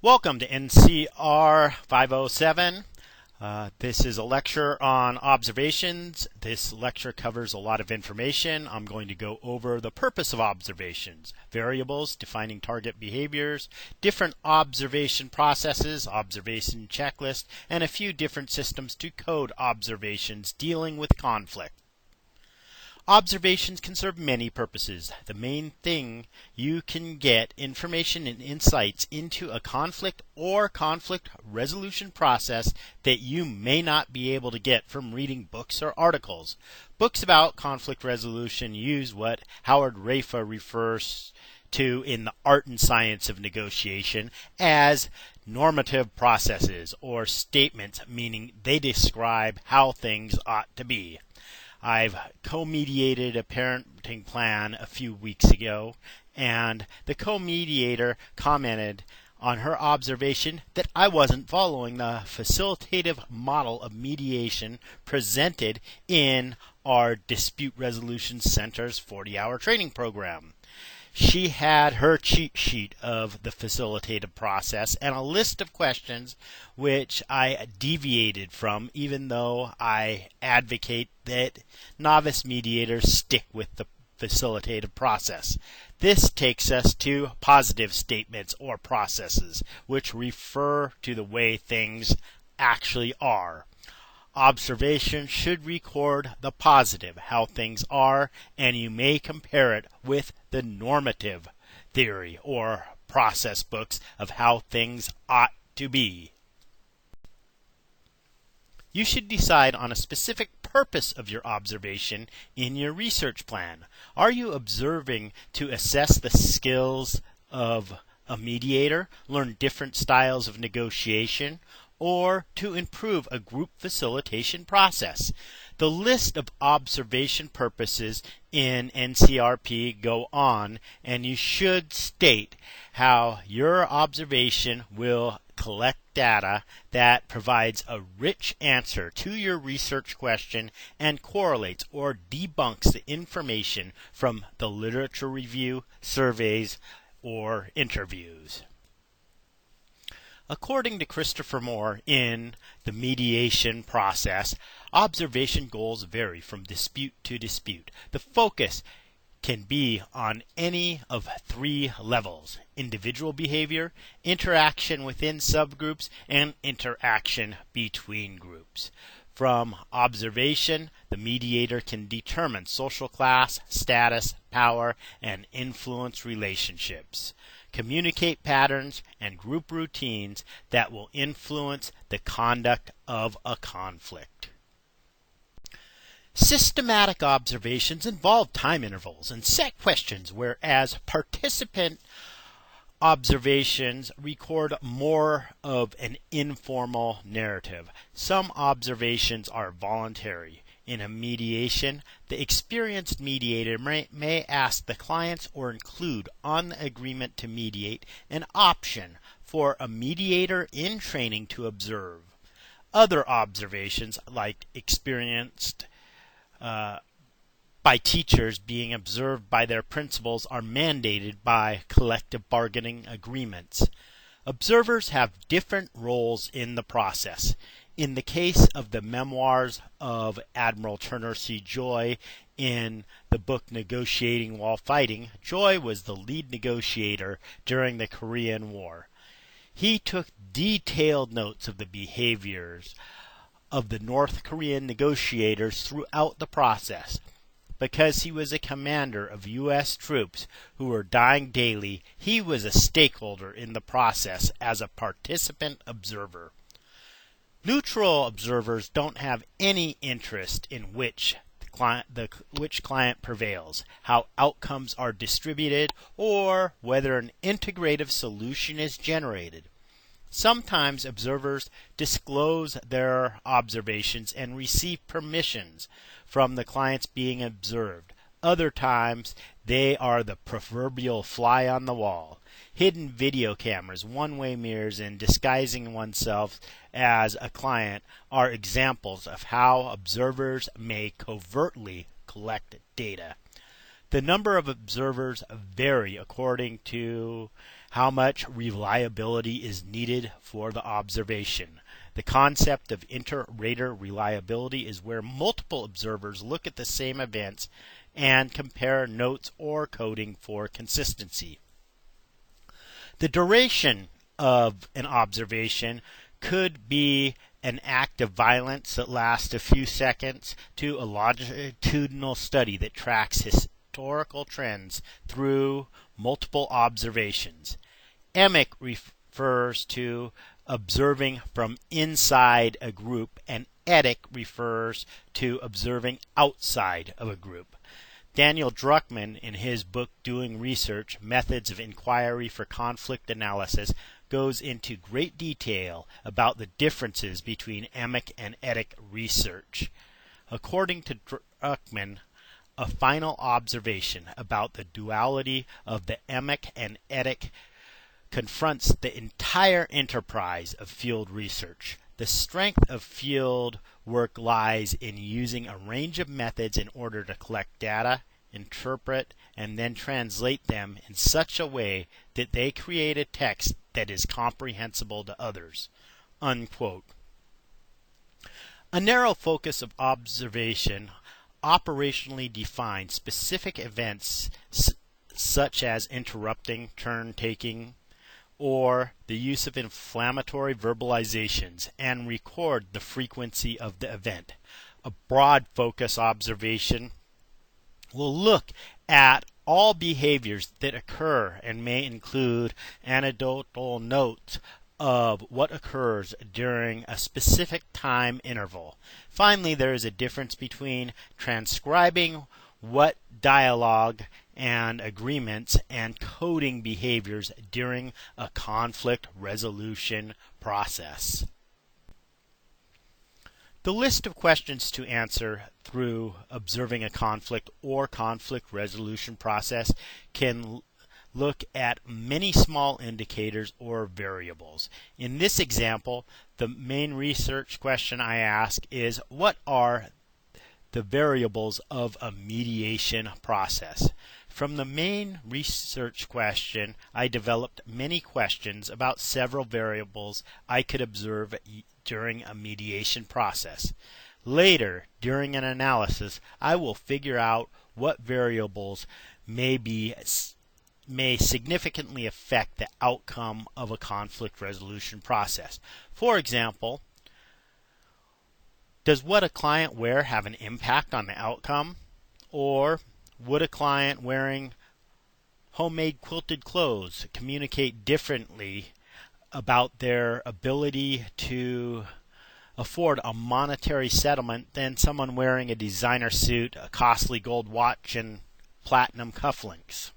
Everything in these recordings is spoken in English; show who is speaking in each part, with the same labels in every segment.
Speaker 1: Welcome to NCR 507. This is a lecture on observations. This lecture covers a lot of information. I'm going to go over the purpose of observations, variables, defining target behaviors, different observation processes, observation checklist, and a few different systems to code observations dealing with conflict. Observations can serve many purposes. The main thing, you can get information and insights into a conflict or conflict resolution process that you may not be able to get from reading books or articles. Books about conflict resolution use what Howard Rafa refers to in the art and science of negotiation as normative processes or statements, meaning they describe how things ought to be. I've co-mediated a parenting plan a few weeks ago, and the co-mediator commented on her observation that I wasn't following the facilitative model of mediation presented in our Dispute Resolution Center's 40-hour training program. She had her cheat sheet of the facilitative process and a list of questions which I deviated from, even though I advocate that novice mediators stick with the facilitative process. This takes us to positive statements or processes, which refer to the way things actually are. Observation should record the positive, how things are, and you may compare it with the normative theory or process books of how things ought to be. You should decide on a specific purpose of your observation in your research plan. Are you observing to assess the skills of a mediator, learn different styles of negotiation, or to improve a group facilitation process? The list of observation purposes in NCRP go on, and you should state how your observation will collect data that provides a rich answer to your research question and correlates or debunks the information from the literature review, surveys, or interviews. According to Christopher Moore in the mediation process, observation goals vary from dispute to dispute. The focus can be on any of three levels: individual behavior, interaction within subgroups, and interaction between groups. From observation, the mediator can determine social class, status, power, and influence relationships, communicate patterns and group routines that will influence the conduct of a conflict. Systematic observations involve time intervals and set questions, whereas participant observations record more of an informal narrative. Some observations are voluntary. In a mediation, the experienced mediator may ask the clients or include on the agreement to mediate an option for a mediator in training to observe. Other observations, like experienced by teachers being observed by their principals, are mandated by collective bargaining agreements. Observers have different roles in the process. In the case of the memoirs of Admiral Turner C. Joy in the book Negotiating While Fighting, Joy was the lead negotiator during the Korean War. He took detailed notes of the behaviors of the North Korean negotiators throughout the process. Because he was a commander of U.S. troops who were dying daily, he was a stakeholder in the process as a participant observer. Neutral observers don't have any interest in which client prevails, how outcomes are distributed, or whether an integrative solution is generated. Sometimes observers disclose their observations and receive permissions from the clients being observed. Other times, they are the proverbial fly on the wall. Hidden video cameras, one-way mirrors, and disguising oneself as a client are examples of how observers may covertly collect data. The number of observers vary according to How much reliability is needed for the observation? The concept of inter-rater reliability is where multiple observers look at the same events and compare notes or coding for consistency. The duration of an observation could be an act of violence that lasts a few seconds to a longitudinal study that tracks historical trends through multiple observations. Emic refers to observing from inside a group, and etic refers to observing outside of a group. Daniel Druckmann, in his book Doing Research, Methods of Inquiry for Conflict Analysis, goes into great detail about the differences between emic and etic research. According to Druckmann, a final observation about the duality of the emic and etic confronts the entire enterprise of field research. The strength of field work lies in using a range of methods in order to collect data, interpret, and then translate them in such a way that they create a text that is comprehensible to others. Unquote. A narrow focus of observation operationally defines specific events such as interrupting, turn-taking, or the use of inflammatory verbalizations, and record the frequency of the event. A broad focus observation will look at all behaviors that occur and may include anecdotal notes of what occurs during a specific time interval. Finally, there is a difference between transcribing what dialogue and agreements and coding behaviors during a conflict resolution process. The list of questions to answer through observing a conflict or conflict resolution process can look at many small indicators or variables. In this example, the main research question I ask is, what are the variables of a mediation process? From the main research question, I developed many questions about several variables I could observe during a mediation process. Later, during an analysis, I will figure out what variables may significantly affect the outcome of a conflict resolution process. For example, does what a client wear have an impact on the outcome? Or would a client wearing homemade quilted clothes communicate differently about their ability to afford a monetary settlement than someone wearing a designer suit, a costly gold watch, and platinum cufflinks?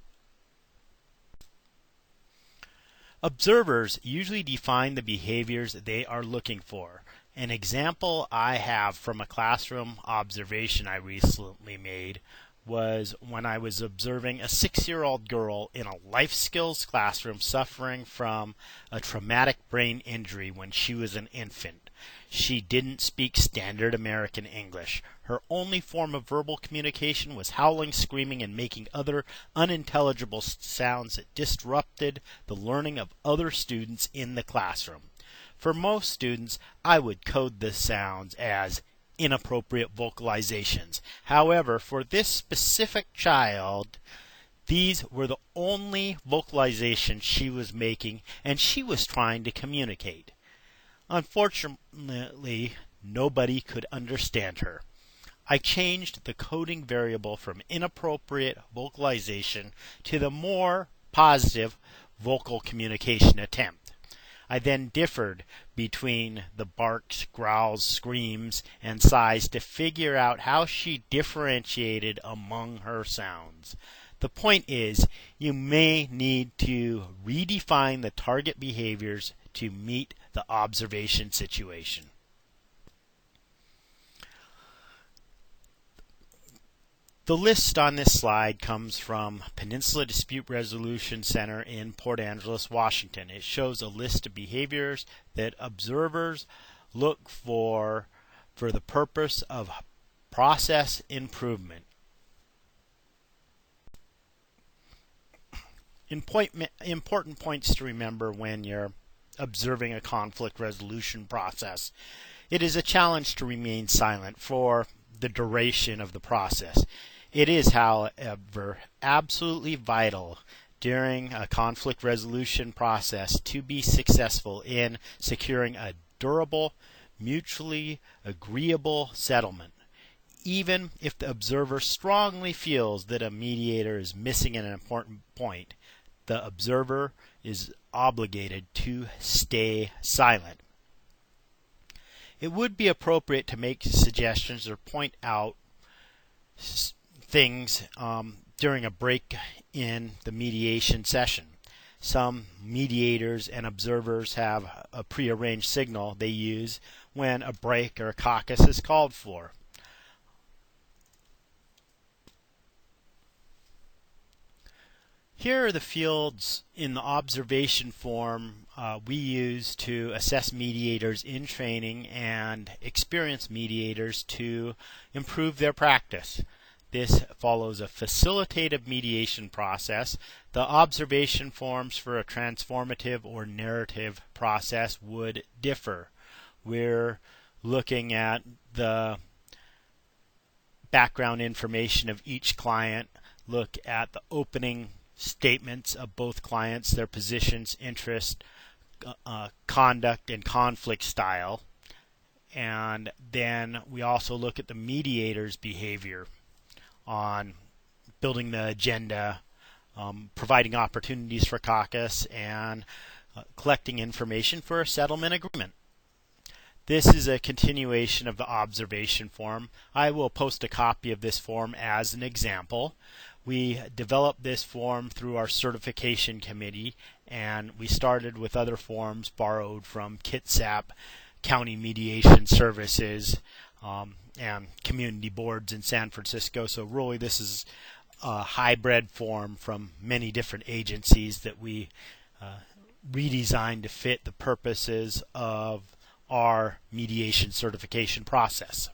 Speaker 1: Observers usually define the behaviors they are looking for. An example I have from a classroom observation I recently made was when I was observing a 6-year-old girl in a life skills classroom suffering from a traumatic brain injury when she was an infant. She didn't speak standard American English. Her only form of verbal communication was howling, screaming, and making other unintelligible sounds that disrupted the learning of other students in the classroom. For most students, I would code the sounds as inappropriate vocalizations. However, for this specific child, these were the only vocalizations she was making, and she was trying to communicate. Unfortunately, nobody could understand her. I changed the coding variable from inappropriate vocalization to the more positive vocal communication attempt. I then differed between the barks, growls, screams, and sighs to figure out how she differentiated among her sounds. The point is, you may need to redefine the target behaviors to meet the observation situation. The list on this slide comes from Peninsula Dispute Resolution Center in Port Angeles, Washington. It shows a list of behaviors that observers look for the purpose of process improvement. important points to remember when you're observing a conflict resolution process. It is a challenge to remain silent for the duration of the process. It is, however, absolutely vital during a conflict resolution process to be successful in securing a durable, mutually agreeable settlement. Even if the observer strongly feels that a mediator is missing an important point, the observer is obligated to stay silent. It would be appropriate to make suggestions or point out things during a break in the mediation session. Some mediators and observers have a prearranged signal they use when a break or a caucus is called for. Here are the fields in the observation form we use to assess mediators in training and experienced mediators to improve their practice. This follows a facilitative mediation process. The observation forms for a transformative or narrative process would differ. We're looking at the background information of each client, look at the opening statements of both clients, their positions, interest, conduct, and conflict style. And then we also look at the mediator's behavior on building the agenda, providing opportunities for caucus, and collecting information for a settlement agreement. This is a continuation of the observation form. I will post a copy of this form as an example. We developed this form through our certification committee, and we started with other forms borrowed from Kitsap, County Mediation Services, and community boards in San Francisco. So really this is a hybrid form from many different agencies that we redesigned to fit the purposes of our mediation certification process.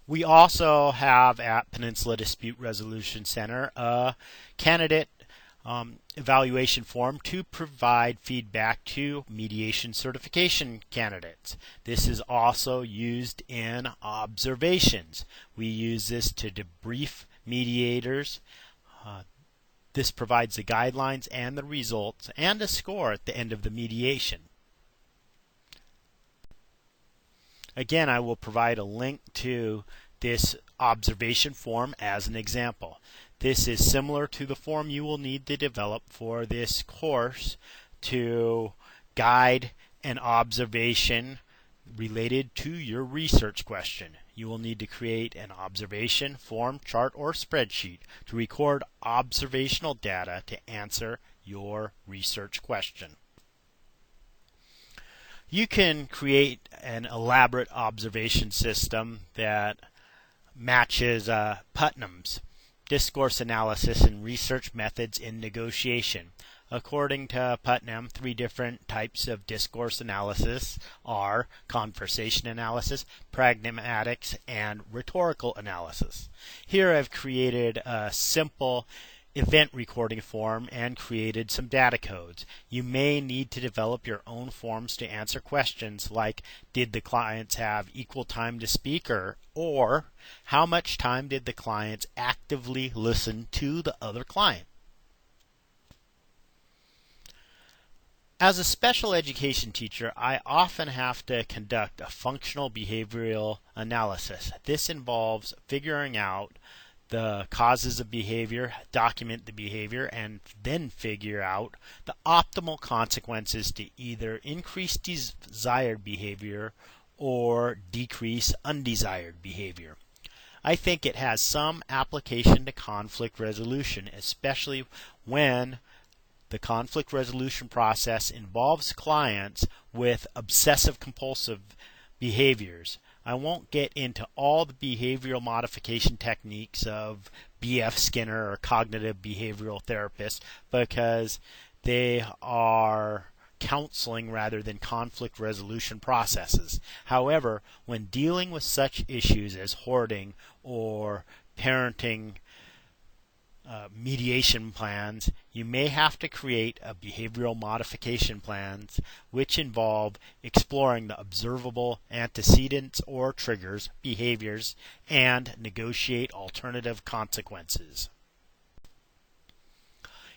Speaker 1: We also have at Peninsula Dispute Resolution Center a candidate evaluation form to provide feedback to mediation certification candidates. This is also used in observations. We use this to debrief mediators. This provides the guidelines and the results and a score at the end of the mediation. Again, I will provide a link to this observation form as an example. This is similar to the form you will need to develop for this course to guide an observation related to your research question. You will need to create an observation form, chart, or spreadsheet to record observational data to answer your research question. You can create an elaborate observation system that matches Putnam's discourse analysis and research methods in negotiation. According to Putnam, 3 different types of discourse analysis are conversation analysis, pragmatics, and rhetorical analysis. Here I've created a simple event recording form and created some data codes. You may need to develop your own forms to answer questions like, did the clients have equal time to speak, or how much time did the clients actively listen to the other client? As a special education teacher, I often have to conduct a functional behavioral analysis. This involves figuring out the causes of behavior, document the behavior, and then figure out the optimal consequences to either increase desired behavior or decrease undesired behavior. I think it has some application to conflict resolution, especially when the conflict resolution process involves clients with obsessive compulsive behaviors. I won't get into all the behavioral modification techniques of B.F. Skinner or cognitive behavioral therapists because they are counseling rather than conflict resolution processes. However, when dealing with such issues as hoarding or parenting mediation plans, you may have to create a behavioral modification plans which involve exploring the observable antecedents or triggers, behaviors, and negotiate alternative consequences.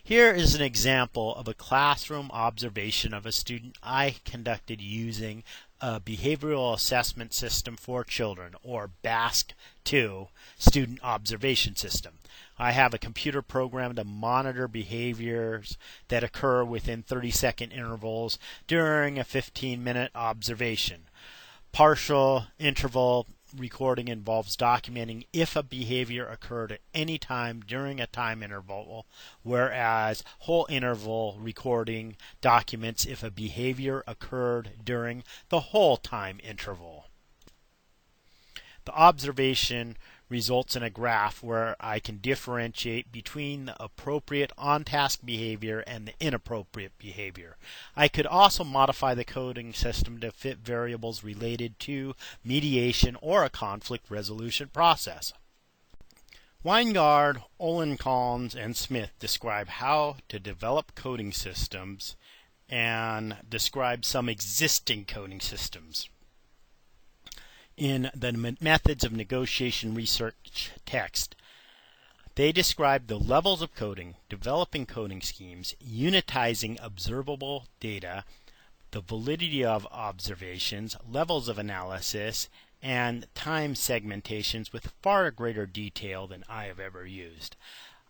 Speaker 1: Here is an example of a classroom observation of a student I conducted using a behavioral assessment system for children, or BASC-2 student observation system. I have a computer program to monitor behaviors that occur within 30-second intervals during a 15-minute observation. Partial interval recording involves documenting if a behavior occurred at any time during a time interval, whereas whole interval recording documents if a behavior occurred during the whole time interval. The observation results in a graph where I can differentiate between the appropriate on-task behavior and the inappropriate behavior. I could also modify the coding system to fit variables related to mediation or a conflict resolution process. Weingard, Olin-Collins, and Smith describe how to develop coding systems and describe some existing coding systems. In the Methods of Negotiation Research text, they describe the levels of coding, developing coding schemes, unitizing observable data, the validity of observations, levels of analysis, and time segmentations with far greater detail than I have ever used.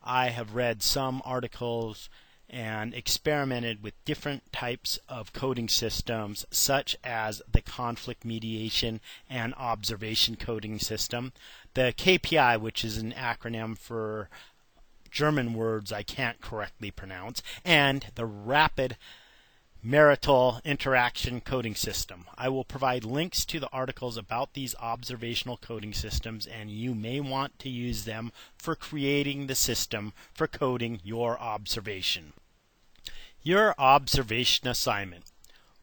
Speaker 1: I have read some articles and experimented with different types of coding systems, such as the conflict mediation and observation coding system, the KPI, which is an acronym for German words I can't correctly pronounce, and the rapid marital interaction coding system. I will provide links to the articles about these observational coding systems, and you may want to use them for creating the system for coding your observation. Your observation assignment.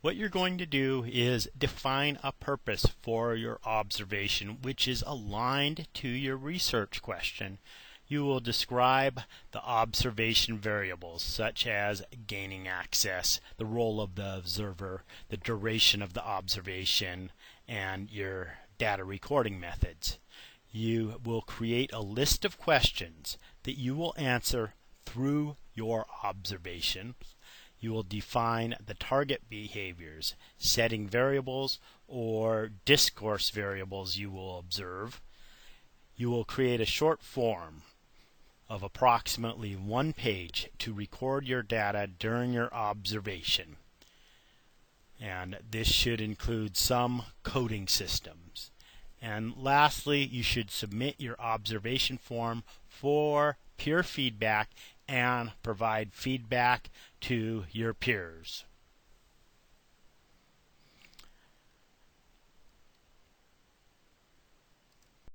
Speaker 1: What you're going to do is define a purpose for your observation which is aligned to your research question. You will describe the observation variables such as gaining access, the role of the observer, the duration of the observation, and your data recording methods. You will create a list of questions that you will answer through your observation. You will define the target behaviors, setting variables or discourse variables you will observe. You will create a short form of approximately 1 page to record your data during your observation. And this should include some coding systems. And lastly, you should submit your observation form for peer feedback and provide feedback to your peers.